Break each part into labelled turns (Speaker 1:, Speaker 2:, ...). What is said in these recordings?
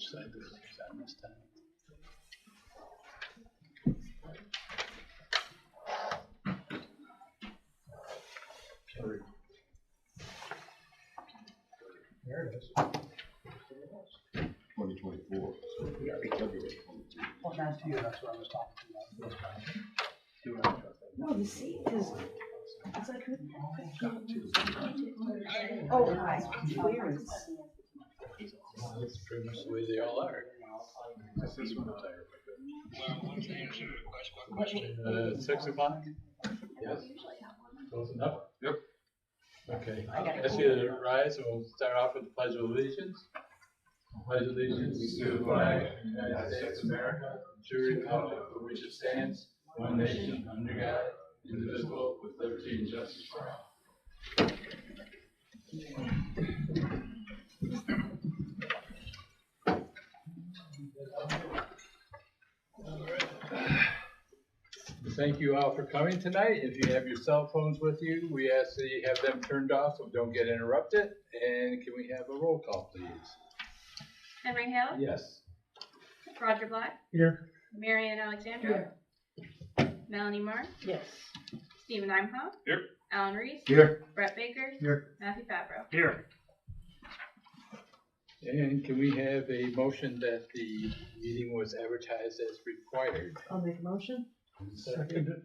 Speaker 1: side was on this time?
Speaker 2: There it is.
Speaker 3: 2024. February 22.
Speaker 2: Well, not to you, that's what I was talking about.
Speaker 4: No, the seat is, it's like, oh, hi, clearance.
Speaker 1: That's pretty much the way they all are. This is one tire. 6 o'clock? Yes. Close enough? Yep. Okay. Ask you to rise, and we'll start off with the Pledge of Allegiance. Pledge allegiance to the flag of the United States of America, to the republic for which it stands, one nation, under God, indivisible, with liberty and justice for all. Thank you all for coming tonight. If you have your cell phones with you, we ask that you have them turned off so don't get interrupted. And can we have a roll call, please?
Speaker 5: Henry Hill.
Speaker 1: Yes.
Speaker 5: Roger Black.
Speaker 2: Here.
Speaker 5: Marianne Alexandra. Melanie Marr.
Speaker 4: Yes.
Speaker 5: Stephen Imhoff.
Speaker 1: Here.
Speaker 5: Alan Reese.
Speaker 3: Here.
Speaker 5: Brett Baker.
Speaker 2: Here.
Speaker 5: Matthew Fabro.
Speaker 2: Here.
Speaker 1: And can we have a motion that the meeting was advertised as required?
Speaker 4: I'll make a motion.
Speaker 2: Second.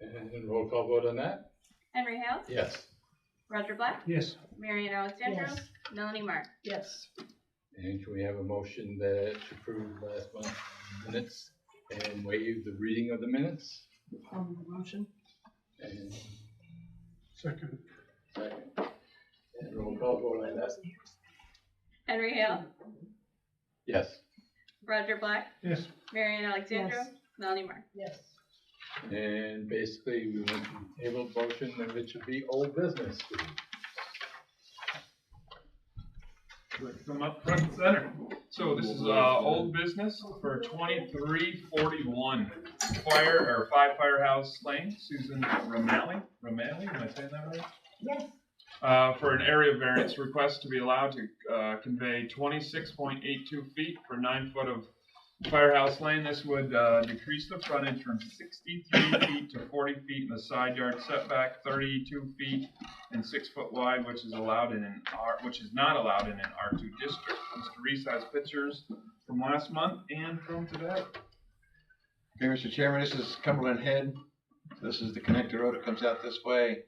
Speaker 1: And roll call vote on that?
Speaker 5: Henry Hill.
Speaker 1: Yes.
Speaker 5: Roger Black.
Speaker 2: Yes.
Speaker 5: Marianne Alexandra.
Speaker 4: Yes.
Speaker 5: Melanie Marr.
Speaker 4: Yes.
Speaker 1: And can we have a motion that to approve last month's minutes and waive the reading of the minutes?
Speaker 4: I'll make a motion.
Speaker 1: And
Speaker 2: Second.
Speaker 1: and roll call vote on that?
Speaker 5: Henry Hill.
Speaker 1: Yes.
Speaker 5: Roger Black.
Speaker 2: Yes.
Speaker 5: Marianne Alexandra.
Speaker 4: Yes.
Speaker 5: Melanie Marr.
Speaker 4: Yes.
Speaker 1: And basically, we went to the table motion that it should be old business.
Speaker 6: Come up front and center. So this is old business for 2341 5 Firehouse Lane. Susan Romali, am I saying that right?
Speaker 4: Yes.
Speaker 6: For an area variance request to be allowed to convey 26.82 feet for 9 foot of Firehouse Lane. This would decrease the frontage from 63 feet to 40 feet in the side yard setback, 32 feet and 6 foot wide, which is allowed in an which is not allowed in an R2 district. Mr. Reese has pictures from last month and from today.
Speaker 3: Okay, Mr. Chairman, this is Cumberland Head. This is the connector road that comes out this way.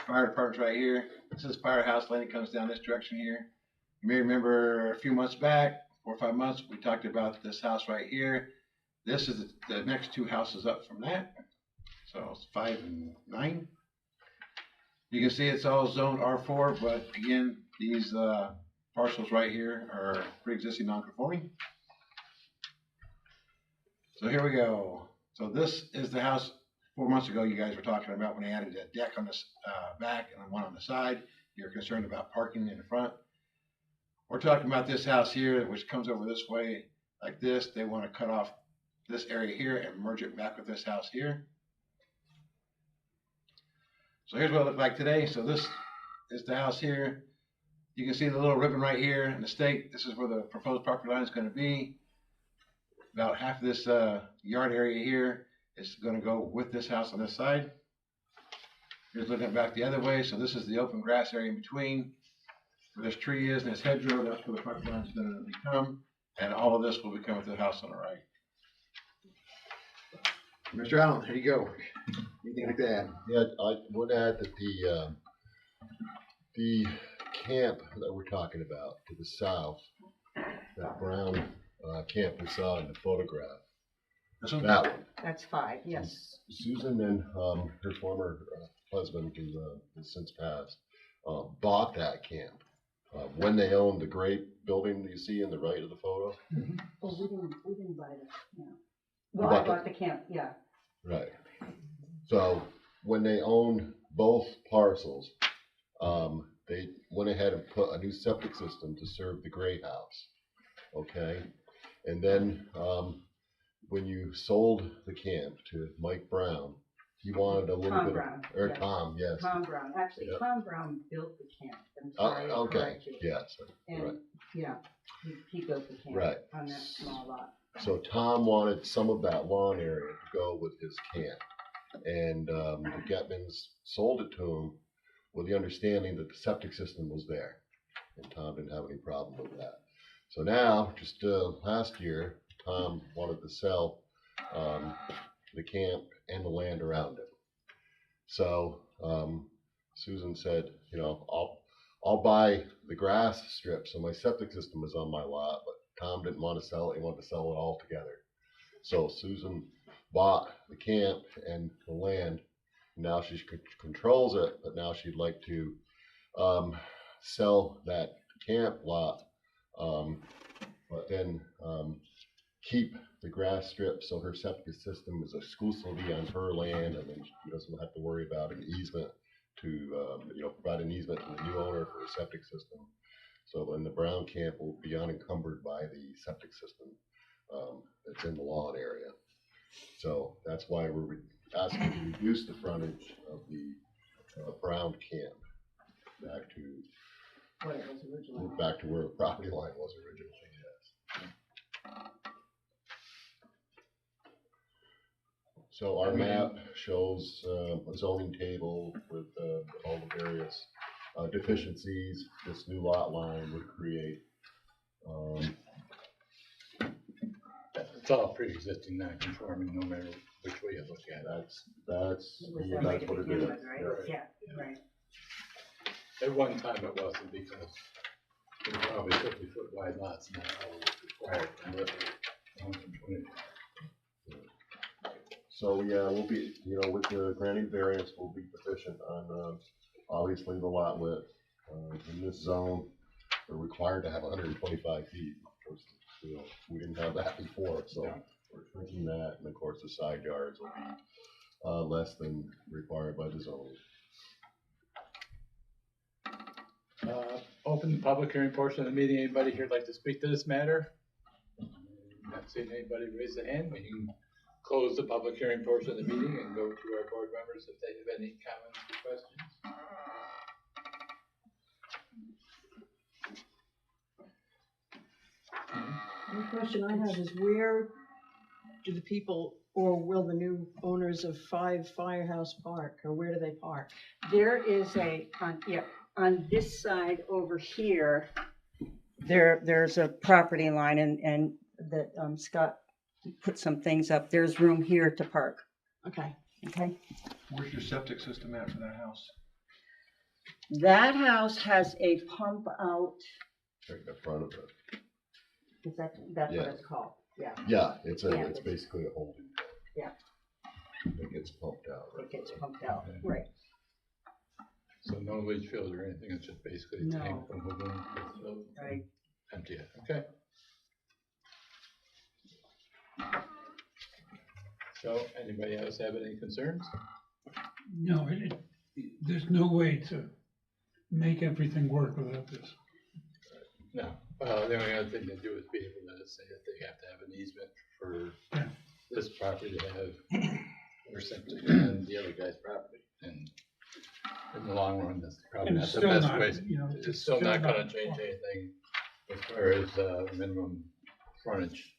Speaker 3: Fire department's right here. This is Firehouse Lane. It comes down this direction here. You may remember a few months back, 4 or 5 months, we talked about this house right here. This is the next 2 houses up from that. So it's 5 and 9. You can see it's all zoned R4, but again, these parcels right here are pre-existing non-conforming. So here we go. So this is the house 4 months ago you guys were talking about when they added a deck on this back and one on the side. You're concerned about parking in the front. We're talking about this house here, which comes over this way like this. They want to cut off this area here and merge it back with this house here. So here's what it looked like today. So this is the house here. You can see the little ribbon right here in the stake. This is where the proposed property line is going to be. About half of this yard area here is going to go with this house on this side. Here's looking back the other way. So this is the open grass area in between. Where this tree is and this hedgerow, that's where the property line is going to become. And all of this will become with the house on the right. Mr. Allen, here you go. Anything like that?
Speaker 7: Yeah, I would add that the camp that we're talking about to the south, that brown camp we saw in the photograph,
Speaker 3: This one?
Speaker 7: that one.
Speaker 4: That's 5, yes.
Speaker 7: Susan and her former husband, who has since passed, bought that camp when they owned the great building you see in the right of the photo.
Speaker 4: Well, we didn't buy it, yeah. Well, I bought the camp, yeah.
Speaker 7: Right. So when they owned both parcels, they went ahead and put a new septic system to serve the gray house. Okay. And then when you sold the camp to Mike Brown, he wanted a little
Speaker 4: Tom
Speaker 7: bit
Speaker 4: Brown,
Speaker 7: of, or
Speaker 4: yes.
Speaker 7: Tom, yes.
Speaker 4: Tom Brown, actually,
Speaker 7: Yeah.
Speaker 4: Tom Brown built the camp. I'm sorry, to
Speaker 7: Okay.
Speaker 4: correct you.
Speaker 7: Yes.
Speaker 4: And
Speaker 7: Right.
Speaker 4: Yeah, he built the camp
Speaker 7: Right.
Speaker 4: on that small lot.
Speaker 7: So Tom wanted some of that lawn area to go with his camp. And the Getmans sold it to him with the understanding that the septic system was there. And Tom didn't have any problem with that. So now, just last year, Tom wanted to sell the camp and the land around it. So Susan said, you know, I'll buy the grass strip, so my septic system is on my lot, but Tom didn't want to sell it, he wanted to sell it all together. So Susan bought the camp and the land, now she controls it, but now she'd like to sell that camp lot, but then keep the grass strip, so her septic system is exclusively on her land, and then she doesn't have to worry about an easement to, you know, provide an easement to the new owner for a septic system. So then the Brown camp will be unencumbered by the septic system that's in the lawn area. So that's why we're asking to reduce the frontage of the Brown camp back to
Speaker 4: What it was originally.
Speaker 7: back to where the property line was originally. Yes. So our map shows a zoning table with all the various deficiencies this new lot line would create.
Speaker 1: It's all pre-existing, non-conforming, no matter which way you look at it.
Speaker 7: That's
Speaker 4: It was that way to
Speaker 7: what it
Speaker 4: begin
Speaker 7: is.
Speaker 4: with, right?
Speaker 1: Right.
Speaker 4: Yeah, right.
Speaker 1: At one time it wasn't, because it was probably 50-foot wide lots, and that's all required. And with the 120.
Speaker 7: So yeah, we'll be, you know, with the granting variance, we'll be deficient on obviously the lot width. In this zone, we're required to have 125 feet. Of course, you know, we didn't have that before, so we're shrinking that, and of course the side yards will be less than required by the zoning.
Speaker 1: Open the public hearing portion of the meeting. Anybody here like to speak to this matter? Not seeing anybody raise their hand. We can close the public hearing portion of the meeting and go to our board members if they have any comments or questions.
Speaker 8: One question I have is where do the people, or will the new owners of 5 Firehouse park, or where do they park?
Speaker 4: There is on this side over here, there's a property line and that Scott put some things up. There's room here to park,
Speaker 8: Okay,
Speaker 4: okay?
Speaker 2: Where's your septic system at for that house?
Speaker 4: That house has a pump out,
Speaker 7: Right in front of it.
Speaker 4: is that's what
Speaker 7: Yeah.
Speaker 4: it's called, yeah.
Speaker 7: Yeah, it's
Speaker 4: Yeah.
Speaker 7: it's basically a holding tank.
Speaker 4: Yeah.
Speaker 7: It gets pumped out.
Speaker 4: It gets pumped out, right.
Speaker 1: So no leach field or anything, it's just basically a
Speaker 4: No.
Speaker 1: tank from the room, it's filled,
Speaker 4: Right.
Speaker 1: empty it, okay? So, anybody else have any concerns?
Speaker 9: No, there's no way to make everything work without this.
Speaker 1: No, the only other thing to do is be able to say that they have to have an easement for
Speaker 9: Yeah.
Speaker 1: this property to have their septic and the other guy's property, and in the long run, that's probably
Speaker 9: And
Speaker 1: not
Speaker 9: it's
Speaker 1: the
Speaker 9: still
Speaker 1: best
Speaker 9: not,
Speaker 1: way.
Speaker 9: you know,
Speaker 1: It's still not gonna change anything as far as, minimum frontage,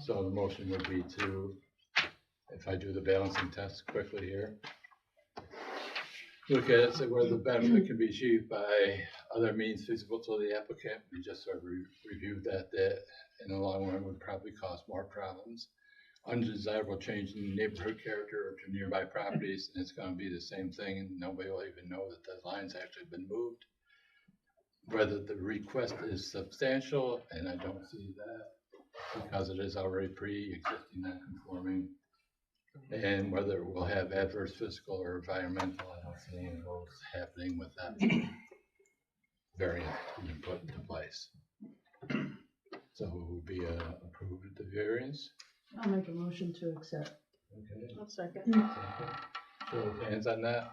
Speaker 1: so the motion would be to, if I do the balancing test quickly here, look at it, say whether the benefit can be achieved by other means feasible to the applicant. We just sort of reviewed that in the long run would probably cause more problems. Undesirable change in neighborhood character or to nearby properties, and it's gonna be the same thing, and nobody will even know that the line's actually been moved. Whether the request is substantial, and I don't see that, because it is already pre-existing non-conforming. And whether it will have adverse physical or environmental, I don't see any of those happening with that variance being put into place. So it would be approved with the variance.
Speaker 8: I'll make a motion to accept.
Speaker 1: Okay.
Speaker 8: I'll second.
Speaker 1: Show of hands on that.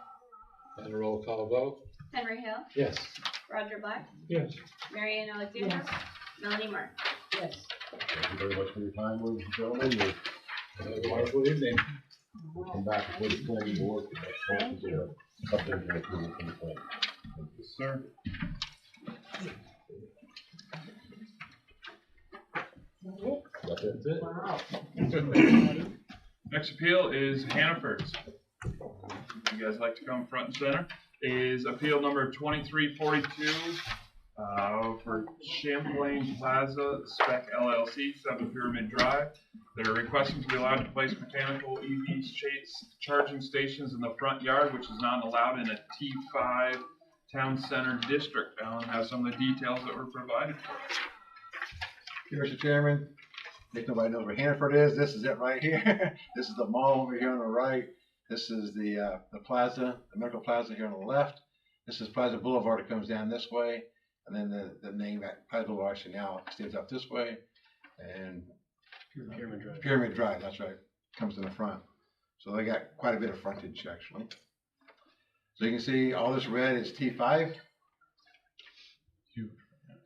Speaker 1: And a roll call vote.
Speaker 5: Henry Hill,
Speaker 1: Yes.
Speaker 5: Roger Black,
Speaker 9: Yes.
Speaker 5: Mary Ann Alexander,
Speaker 8: Yes.
Speaker 5: Melanie Mark.
Speaker 4: Yes.
Speaker 7: Thank you very much for your time, ladies and gentlemen.
Speaker 1: Have a wonderful evening.
Speaker 7: We'll come back before the planning board.
Speaker 4: Thank you.
Speaker 7: Update and approval from the plan.
Speaker 6: Yes, sir.
Speaker 1: That's it.
Speaker 8: Wow.
Speaker 6: Next appeal is Hannaford's. You guys like to come front and center? Is appeal number 2342 for Champlain Plaza Spec LLC, 7 Pyramid Drive. They're requesting to be allowed to place mechanical EV charging stations in the front yard, which is not allowed in a T5 town center district. Alan has some of the details that were provided for us.
Speaker 3: Mr. Chairman, if nobody knows where Hannaford is, this is it right here. This is the mall over here on the right. This is the plaza, the medical plaza here on the left. This is Plaza Boulevard. It comes down this way. And then the name at Plaza Boulevard actually now extends up this way. And Pyramid Drive, that's right, comes in the front. So they got quite a bit of frontage actually. So you can see all this red is T5.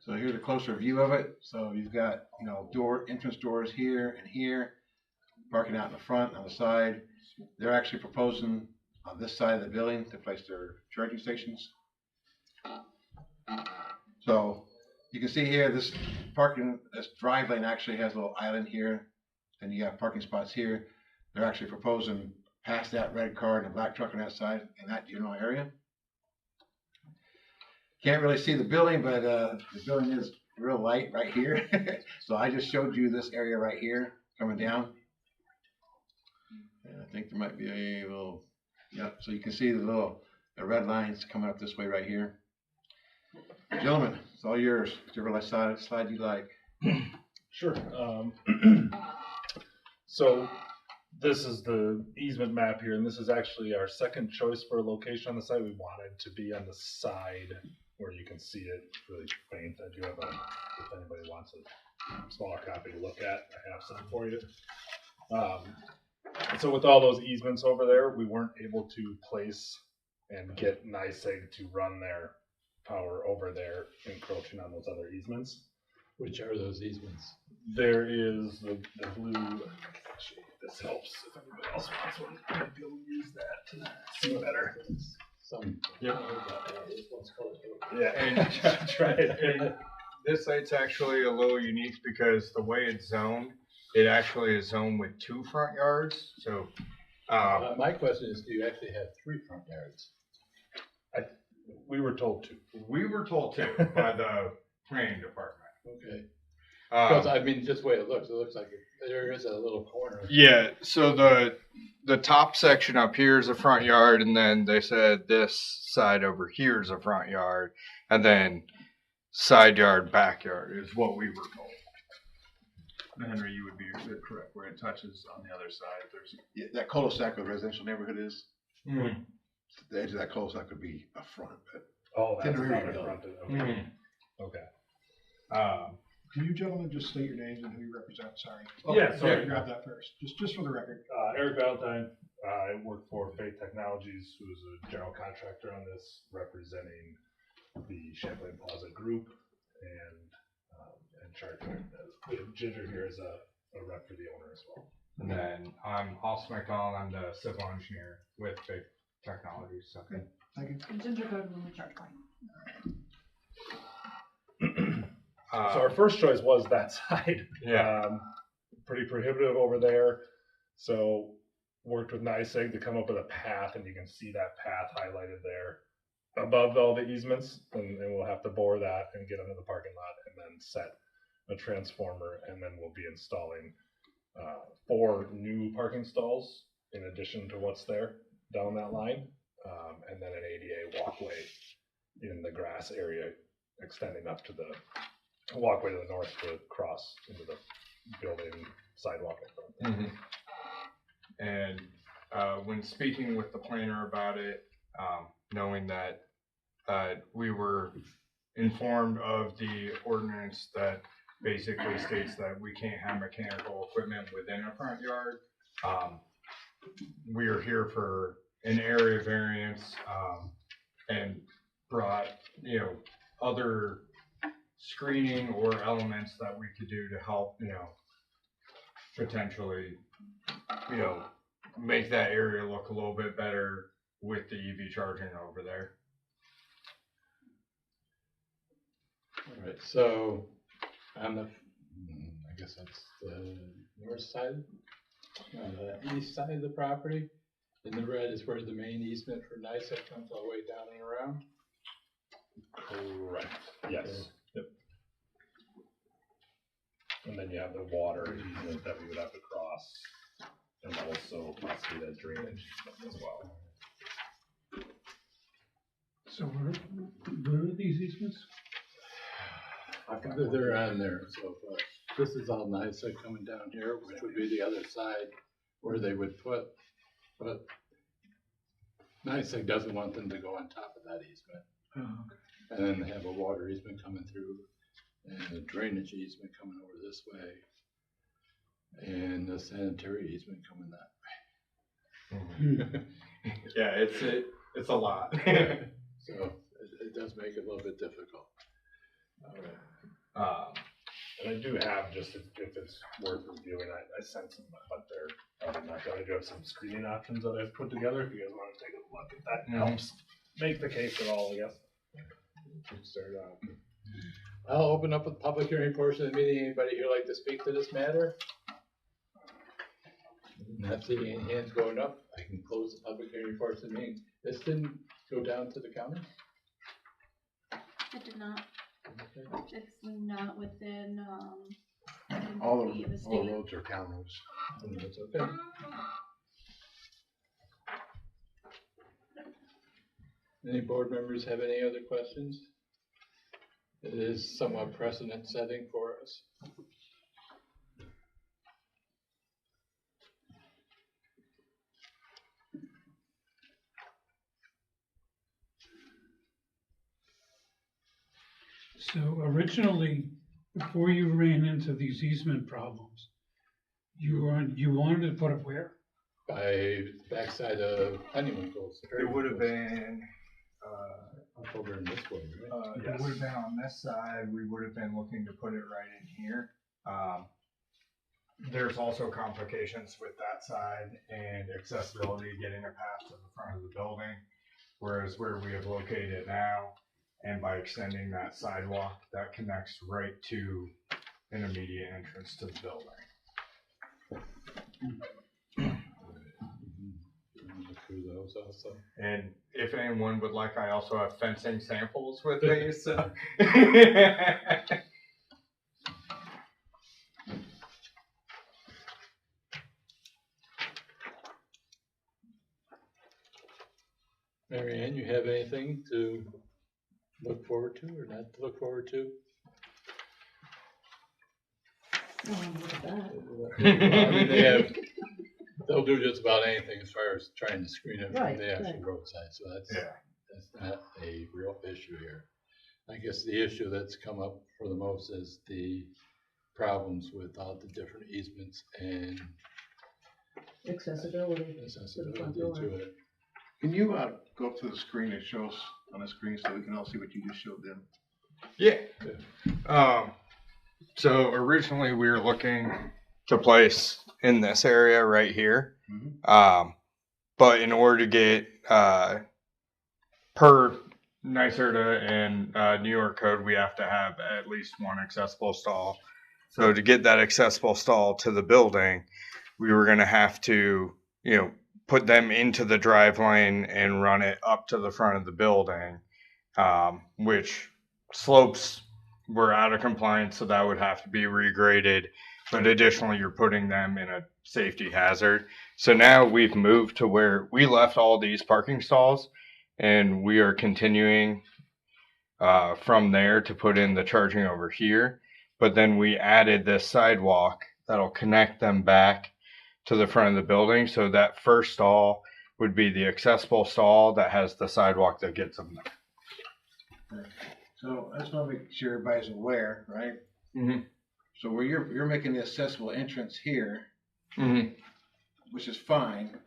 Speaker 3: So here's a closer view of it. So you've got, you know, entrance doors here and here, parking out in the front, on the side. They're actually proposing on this side of the building to place their charging stations. So you can see here, this drive lane actually has a little island here, and you have parking spots here. They're actually proposing past that red car and the black truck on that side in that general area. Can't really see the building, but the building is real light right here. So I just showed you this area right here coming down. And I think there might be a little, yep, so you can see the red lines coming up this way right here. Gentlemen, it's all yours. Whichever slide you like.
Speaker 10: Sure. So this is the easement map here, and this is actually our second choice for a location on the site. We wanted to be on the side where you can see it really faint. I do have if anybody wants a smaller copy to look at, I have some for you. So with all those easements over there, we weren't able to place and get NYSEG to run their power over there, encroaching on those other easements.
Speaker 1: Which are those easements?
Speaker 10: There is the blue, actually, this helps if anybody else wants one, I might be able to use that to see better. Yep. Yeah,
Speaker 11: And
Speaker 10: try it.
Speaker 11: this site's actually a little unique because the way it's zoned, it actually is zoned with 2 front yards. So,
Speaker 1: my question is, do you actually have 3 front yards?
Speaker 10: We were told to.
Speaker 11: we were told to by the planning department.
Speaker 1: Okay. Because I mean, just the way it looks like there is a little corner.
Speaker 11: Yeah, so the top section up here is a front yard, and then they said this side over here is a front yard, and then side yard, backyard is what we were told.
Speaker 6: Henry, you would be correct where it touches on the other side.
Speaker 3: Yeah, that cul-de-sac where the residential neighborhood is,
Speaker 11: Mm.
Speaker 3: the edge of that cul-de-sac could be a front. But
Speaker 10: Oh, that's
Speaker 3: Didn't
Speaker 10: not
Speaker 3: read
Speaker 10: a
Speaker 3: it.
Speaker 10: front. Okay.
Speaker 11: Mm.
Speaker 10: Okay.
Speaker 2: Can you gentlemen just state your names and who you represent? Sorry.
Speaker 10: Yeah, sorry.
Speaker 2: Grab that first, just for the record.
Speaker 10: Eric Valentine, I work for Faith Technologies, who's a general contractor on this, representing the Champlain Plaza Group, and Charter. Ginger here is a rep for the owner as well.
Speaker 11: And then I'm Austin McDonald. I'm the civil engineer with Big Technologies.
Speaker 2: Okay, thank you.
Speaker 12: Ginger code when we charge point.
Speaker 10: So our first choice was that side.
Speaker 11: Yeah.
Speaker 10: Pretty prohibitive over there. So worked with NYSEG to come up with a path, and you can see that path highlighted there above all the easements, and we'll have to bore that and get under the parking lot and then set a transformer, and then we'll be installing 4 new parking stalls in addition to what's there down that line, and then an ADA walkway in the grass area extending up to the walkway to the north to cross into the building sidewalk.
Speaker 11: Mm-hmm. And when speaking with the planner about it, knowing that we were informed of the ordinance that basically states that we can't have mechanical equipment within a front yard, we are here for an area variance, and brought, other screening or elements that we could do to help, potentially, make that area look a little bit better with the EV charging over there.
Speaker 1: All right, so on the, I guess that's the north side, the east side of the property. In the red is where the main easement for NICEAG comes all the way down and around.
Speaker 10: Correct, yes, yep. And then you have the water easement that we would have to cross, and also possibly the drainage as well.
Speaker 9: So where are these easements?
Speaker 1: They're on there, so this is all NICEAG coming down here, which would be the other side where they would put, but NICEAG doesn't want them to go on top of that easement.
Speaker 9: Oh, okay.
Speaker 1: And then they have a water easement coming through and a drainage easement coming over this way and the sanitary easement coming that way.
Speaker 11: Yeah, it's a lot.
Speaker 1: So it does make it a little bit difficult.
Speaker 10: And I do have, just if it's worth reviewing, I sent some, but I do have some screening options that I've put together, if you guys wanna take a look at that, helps make the case at all, I guess. Start off.
Speaker 1: I'll open up with the public hearing portion of the meeting. Anybody here like to speak to this matter? Not seeing any hands going up, I can close the public hearing portion of the meeting. This didn't go down to the county?
Speaker 5: It did not.
Speaker 1: Okay.
Speaker 5: It's not within,
Speaker 3: All
Speaker 5: the
Speaker 3: the
Speaker 5: state.
Speaker 3: roads are town roads.
Speaker 1: That's okay. Any board members have any other questions? It is somewhat precedent setting for us.
Speaker 9: So originally, before you ran into these easement problems, you wanted to put it where?
Speaker 1: By the backside of Honeywinkle's.
Speaker 11: It would have been,
Speaker 1: Up over in this way, right?
Speaker 11: it would have been on this side, we would have been looking to put it right in here. There's also complications with that side and accessibility getting it past to the front of the building. Whereas where we have located it now, and by extending that sidewalk, that connects right to an immediate entrance to the building.
Speaker 1: Through those also.
Speaker 11: And if anyone would like, I also have fencing samples with me, so.
Speaker 1: Mary Ann, you have anything to look forward to or not to look forward to? I mean, they'll do just about anything as far as trying to screen it from
Speaker 8: Right,
Speaker 1: the actual
Speaker 8: right.
Speaker 1: roadside, so that's
Speaker 11: Yeah.
Speaker 1: not a real issue here. I guess the issue that's come up for the most is the problems with all the different easements and
Speaker 8: Accessibility.
Speaker 1: accessibility
Speaker 8: door.
Speaker 1: to it.
Speaker 3: Can you go up to the screen and show us on the screen so we can all see what you just showed them?
Speaker 11: Yeah. So originally we were looking to place in this area right here. But in order to get, per NYSERDA and New York code, we have to have at least one accessible stall. So to get that accessible stall to the building, we were going to have to, put them into the drive lane and run it up to the front of the building, which slopes were out of compliance, so that would have to be regraded. But additionally, you're putting them in a safety hazard. So now we've moved to where we left all these parking stalls, and we are continuing from there to put in the charging over here. But then we added this sidewalk that'll connect them back to the front of the building. So that first stall would be the accessible stall that has the sidewalk that gets them there.
Speaker 3: So I just want to make sure everybody's aware, right?
Speaker 11: Mm-hmm.
Speaker 3: So where you're making the accessible entrance here,
Speaker 11: Mm-hmm.
Speaker 3: which is fine,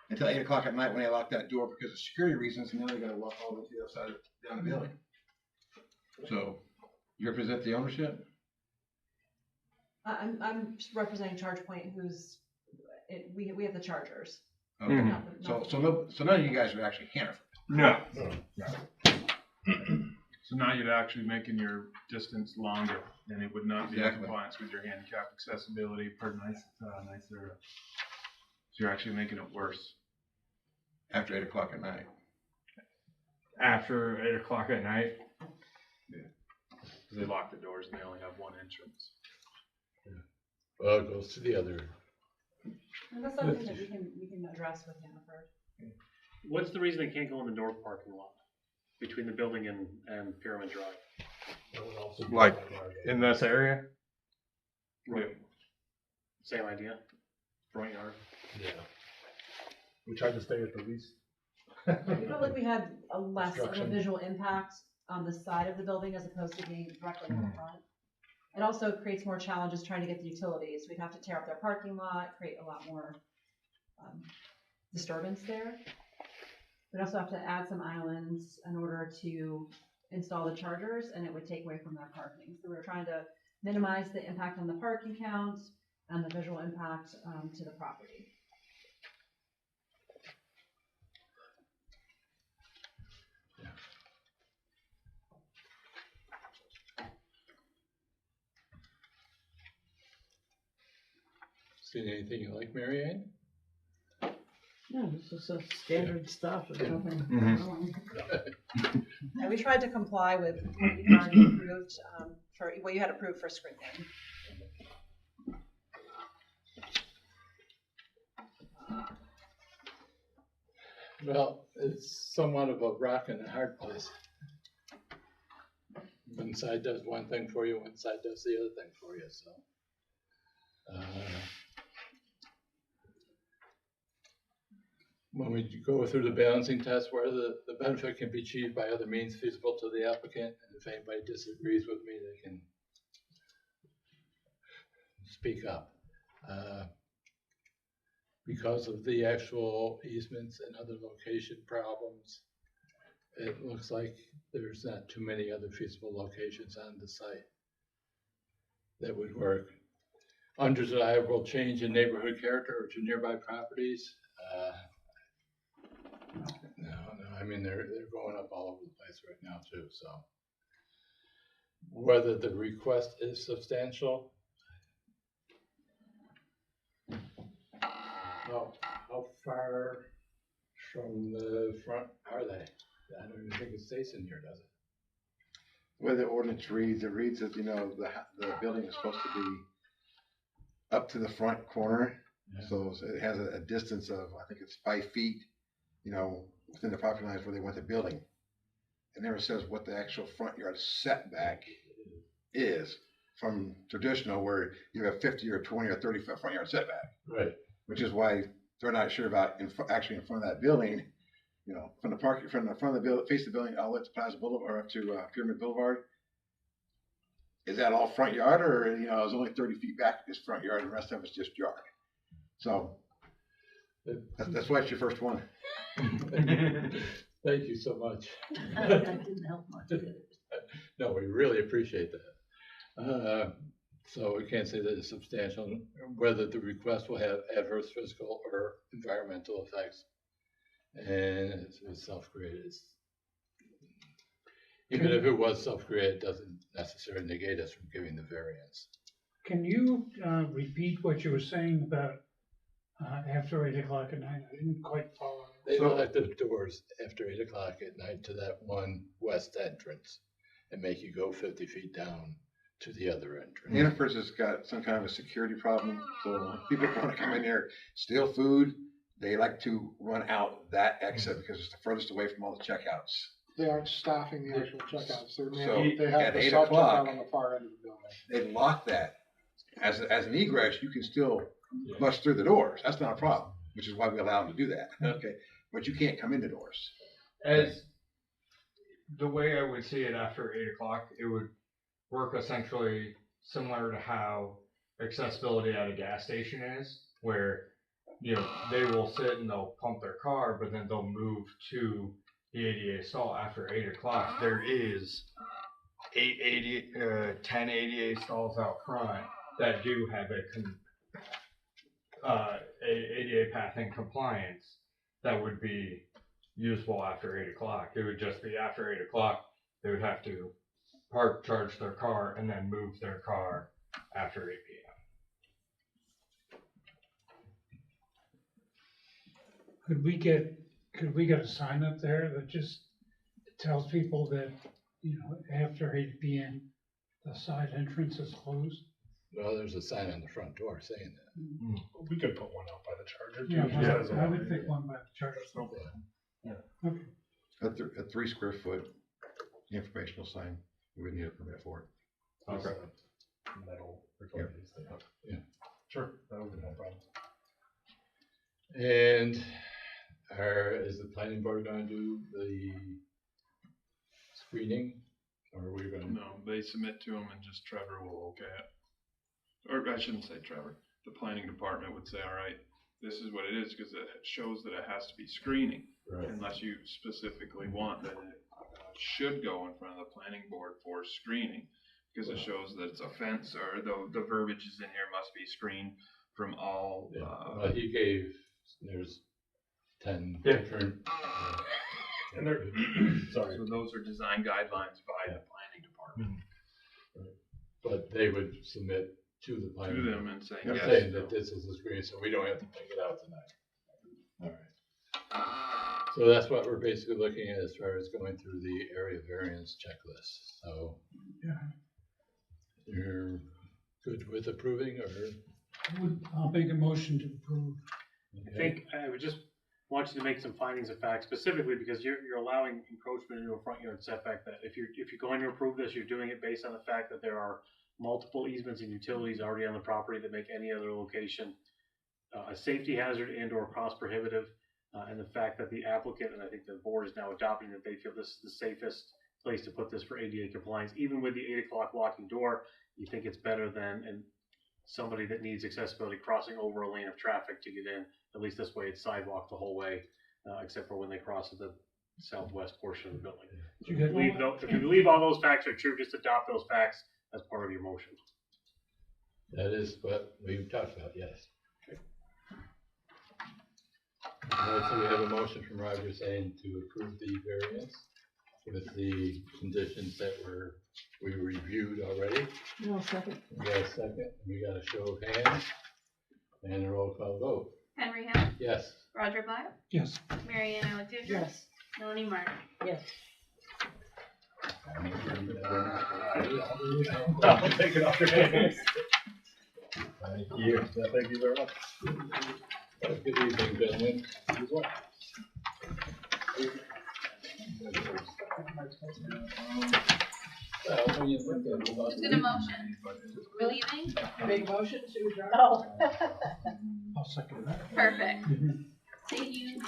Speaker 3: until 8 o'clock at night when they lock that door because of security reasons, and now they gotta walk all the way to the other side down the building. So you represent the ownership?
Speaker 12: I'm representing ChargePoint, we have the chargers.
Speaker 3: Okay.
Speaker 11: Mhm.
Speaker 3: So none of you guys are actually Hannaford.
Speaker 11: No.
Speaker 6: So now you're actually making your distance longer, and it would not be in
Speaker 3: Exactly.
Speaker 6: compliance with your handicap accessibility per nice area. So you're actually making it worse.
Speaker 3: After 8 o'clock at night.
Speaker 11: After 8 o'clock at night.
Speaker 6: Because they lock the doors and they only have one entrance.
Speaker 1: Well, it goes to the other.
Speaker 12: And that's something that we can address with Hannaford.
Speaker 2: What's the reason they can't go in the north parking lot between the building and Pyramid Drive?
Speaker 11: Like in this area?
Speaker 2: Right. Same idea. Front yard.
Speaker 1: Yeah.
Speaker 10: We tried to stay at the least.
Speaker 12: We felt like we had a less of a
Speaker 10: Construction.
Speaker 12: visual impact on the side of the building as opposed to being directly in the front. It also creates more challenges trying to get the utilities. We'd have to tear up their parking lot, create a lot more disturbance there. We'd also have to add some islands in order to install the chargers, and it would take away from their parking. So we were trying to minimize the impact on the parking count and the visual impact to the property.
Speaker 1: Seen anything you like, Mary Ann?
Speaker 8: No, this is standard stuff, there's nothing
Speaker 11: Mhm.
Speaker 8: wrong.
Speaker 12: And we tried to comply with what you already approved for what you had approved for screening.
Speaker 1: Well, it's somewhat of a rock and a hard place. One side does one thing for you, one side does the other thing for you, so. When we go through the balancing test, where the benefit can be achieved by other means feasible to the applicant, and if anybody disagrees with me, they can speak up. Because of the actual easements and other location problems, it looks like there's not too many other feasible locations on the site that would work. Undesirable change in neighborhood character or to nearby properties. No, I mean, they're going up all over the place right now too, so. Whether the request is substantial. How far from the front are they? I don't even think it stays in here, does it?
Speaker 3: The way the ordinance reads, it reads that, the building is supposed to be up to the front corner.
Speaker 1: Yeah.
Speaker 3: So it has a distance of, I think it's 5 feet, within the property lines where they want the building. It never says what the actual front yard setback is from traditional where you have 50 or 20 or 30 foot front yard setback.
Speaker 1: Right.
Speaker 3: Which is why they're not sure about actually in front of that building, from the front of the building, face the building, all the way to Plaza Boulevard or up to Pyramid Boulevard. Is that all front yard, or it's only 30 feet back is front yard, and the rest of it's just yard? So that's why it's your first one.
Speaker 1: Thank you so much.
Speaker 8: That didn't help much, did it?
Speaker 1: No, we really appreciate that. So we can't say that it's substantial, whether the request will have adverse physical or environmental effects. And it's self-created. Even if it was self-created, it doesn't necessarily negate us from giving the variance.
Speaker 9: Can you repeat what you were saying about after 8 o'clock at night? I didn't quite follow.
Speaker 1: They lock the doors after 8 o'clock at night to that one west entrance and make you go 50 feet down to the other entrance.
Speaker 3: Hannaford's has got some kind of a security problem, so people want to come in there, steal food. They like to run out that exit because it's the furthest away from all the checkouts.
Speaker 2: They aren't staffing the actual checkouts.
Speaker 3: So
Speaker 2: They have
Speaker 3: at
Speaker 2: the
Speaker 3: 8
Speaker 2: self
Speaker 3: o'clock,
Speaker 2: checkout on the far end of the building.
Speaker 3: they lock that. As an egress, you can still bust through the doors. That's not a problem, which is why we allow them to do that. Okay, but you can't come in the doors.
Speaker 11: As the way I would see it after 8 o'clock, it would work essentially similar to how accessibility at a gas station is, where they will sit and they'll pump their car, but then they'll move to the ADA stall after 8 o'clock. There is 10 ADA stalls out front that do have a ADA path in compliance that would be usable after 8 o'clock. It would just be after 8 o'clock. they would have to park, charge their car, and then move their car after 8 p.m.
Speaker 9: Could we get a sign up there that just tells people that, you know, after 8 p.m., the side entrance is closed?
Speaker 1: Well, there's a sign on the front door saying that.
Speaker 10: We could put one out by the charger too.
Speaker 9: Yeah,
Speaker 10: just as a
Speaker 9: I would
Speaker 10: warning.
Speaker 9: think one by the charger. Okay.
Speaker 3: A 3 square foot informational sign, we would need a permit for it.
Speaker 10: Okay. Metal or something.
Speaker 1: Yeah.
Speaker 10: Sure, that would be no problem.
Speaker 1: And is the planning board gonna do the screening? Or are we gonna?
Speaker 6: No, they submit to them and just Trevor will okay it. Or I shouldn't say Trevor, the planning department would say, all right, this is what it is, because it shows that it has to be screening.
Speaker 1: Right.
Speaker 6: Unless you specifically want that it should go in front of the planning board for screening, because it shows that it's a fence, or the verbiage is in here must be screened from all.
Speaker 1: Well, he gave, there's 10
Speaker 6: Yeah.
Speaker 1: different.
Speaker 10: And they're, sorry.
Speaker 6: So those are design guidelines by the planning department.
Speaker 1: But they would submit to the planning.
Speaker 6: To them and saying,
Speaker 1: board,
Speaker 6: yes,
Speaker 1: saying
Speaker 6: no.
Speaker 1: that this is the screen, so we don't have to pick it out tonight. All right. So that's what we're basically looking at as far as going through the area variance checklist. So
Speaker 9: Yeah.
Speaker 1: you're good with approving, or?
Speaker 9: I'll make a motion to approve.
Speaker 2: I think I would just want you to make some findings of fact, specifically because you're allowing encroachment into a front yard setback, that if you're going to approve this, you're doing it based on the fact that there are multiple easements and utilities already on the property that make any other location a safety hazard and or cost prohibitive, and the fact that the applicant, and I think the board is now adopting that they feel this is the safest place to put this for ADA compliance, even with the 8 o'clock locking door, you think it's better than and somebody that needs accessibility crossing over a lane of traffic to get in. At least this way it's sidewalk the whole way, except for when they cross at the southwest portion of the building. If you believe all those facts are true, just adopt those facts as part of your motion.
Speaker 1: That is what we've talked about, yes. Okay. All right, so we have a motion from Roger saying to approve the variance with the conditions that we reviewed already.
Speaker 8: No, second.
Speaker 1: We got a second, we got a show of hands, and a roll call vote.
Speaker 5: Henry Hill,
Speaker 1: Yes.
Speaker 5: Roger Black,
Speaker 9: Yes.
Speaker 5: Mary Ann Alexander.
Speaker 8: Yes.
Speaker 5: Melanie Martin.
Speaker 8: Yes.
Speaker 10: I'll take it off your hands. Thank you. Yeah, thank you very much.
Speaker 1: Good evening, gentlemen.
Speaker 5: Who's gonna motion? We're leaving?
Speaker 8: Big motion to adjourn?
Speaker 9: I'll second that.
Speaker 5: Perfect. Thank you.